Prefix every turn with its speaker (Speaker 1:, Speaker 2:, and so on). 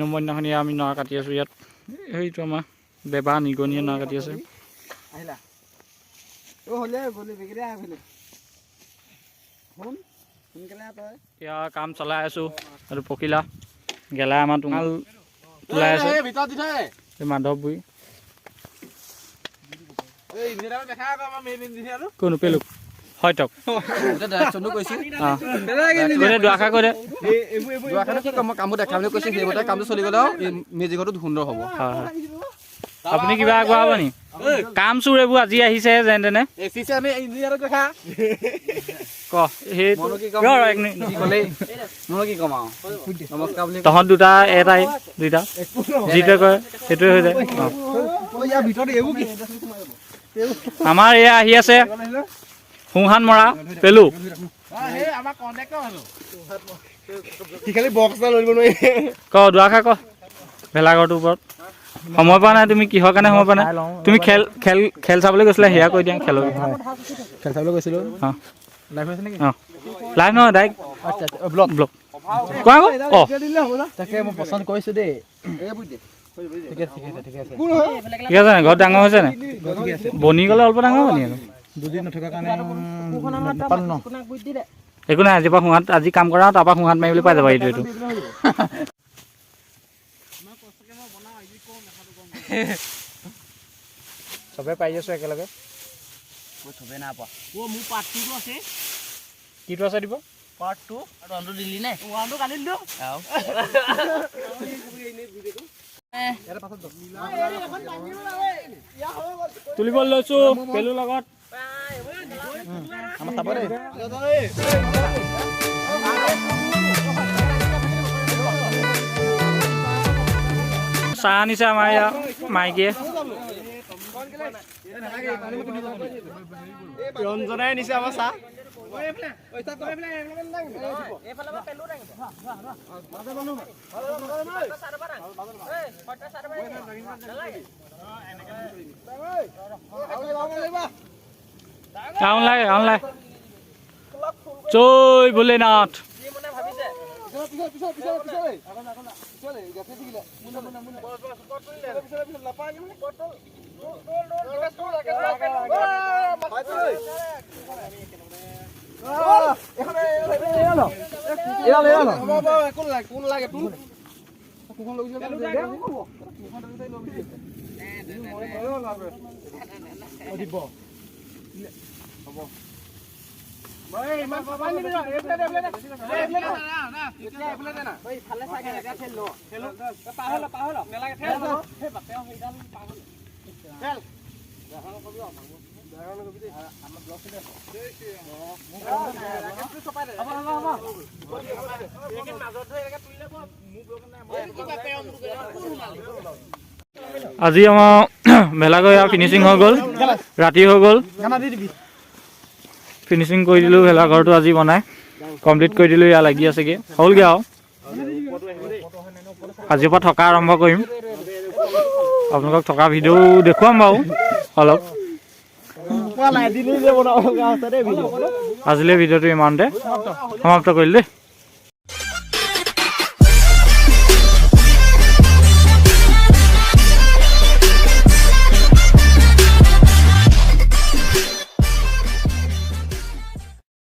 Speaker 1: Number দিনাখনি আমি নৰা কাটি আছোঁ ইয়াত সেইটো আমাৰ বেবা নিগনিয়ে নৰা কাটি আছে এতিয়া কাম চলাই আছোঁ আৰু পখিলা গেলা আমাৰ টুঙাল তোলাই আছে মাধৱ বুঢ়ী কোনো পেলুক হয় তক দুআষাৰ কৈ দে
Speaker 2: কামটো দেখা বুলি কৈছে সেইমতে কামটো চলি গ'লে মেজিক ঘৰটো সুন্দৰ হ'ব
Speaker 1: আপুনি কিবা আগবঢ়াব নি কাম চোৰ এইবোৰ আজি আহিছে যেন তেনে তহঁত দুটা এটাই দুইটা যিটোৱে কয় সেইটোৱে হৈ যায় আমাৰ এয়া আহি আছে সোঁহাত মৰা পেলু ক দুআষাৰ ক ভেলাঘৰটোৰ ওপৰত সময় পোৱা নাই তুমি কিহৰ কাৰণে সময় পোৱা নাই তুমি খেল চাবলৈ গৈছিলা সেয়া কৈ দিয়া খেল
Speaker 2: চাবলৈ গৈছিলোঁ
Speaker 1: লাইভ নহয় ডাইৰেক্ট ব্লগ ব্লগ কোৱা আকৌ
Speaker 2: তাকে মই পচন্দ কৰিছোঁ দেই ঠিক আছে
Speaker 1: ঘৰত ডাঙৰ হৈছে নাই বনি গ'লে অলপ ডাঙৰ হ'ব নেকি
Speaker 2: দুদিন নথকাৰ কাৰণে
Speaker 1: একো নাই আজিৰ পৰা সোঁহাত আজি কাম কৰা তাৰপৰা সোঁহাত মাৰিবলৈ পাই যাবা এইটো চবে পাই আছো একেলগে
Speaker 2: চবে নাই পোৱা
Speaker 3: মোৰ পাৰ্ট 2 আছে
Speaker 1: কিটো আছে দিব
Speaker 3: পাৰ্ট 2 আৰু ওৱানটো দিলি নে ওৱানটো কালি দিলো
Speaker 1: তুলিব লৈছো পেলু লগত
Speaker 2: আমাৰ চাব দেই
Speaker 1: চাহ আনিছে আমাৰ ইয়াত মাইকীয়ে
Speaker 2: ৰঞ্জনাই নিছে আমাৰ চাহ
Speaker 1: অনলাইন জয় ভোলেনাথ আজি আমাৰ ভেলাঘৰ ফিনিচিং হৈ গ'ল ৰাতি হৈ গ'ল ফিনিচিং কৰি দিলোঁ ভেলাঘৰটো আজি বনাই কমপ্লিট কৰি দিলোঁ ইয়াৰ লাগি আছেগৈ হ'লগৈ আৰু আজিৰ পৰা থকা আৰম্ভ কৰিম আপোনালোকক থকা ভিডিঅ' দেখুৱাম বাৰু অলপ আজিলৈ ভিডিঅ'টো ইমানতে সমাপ্ত কৰিলোঁ দেই।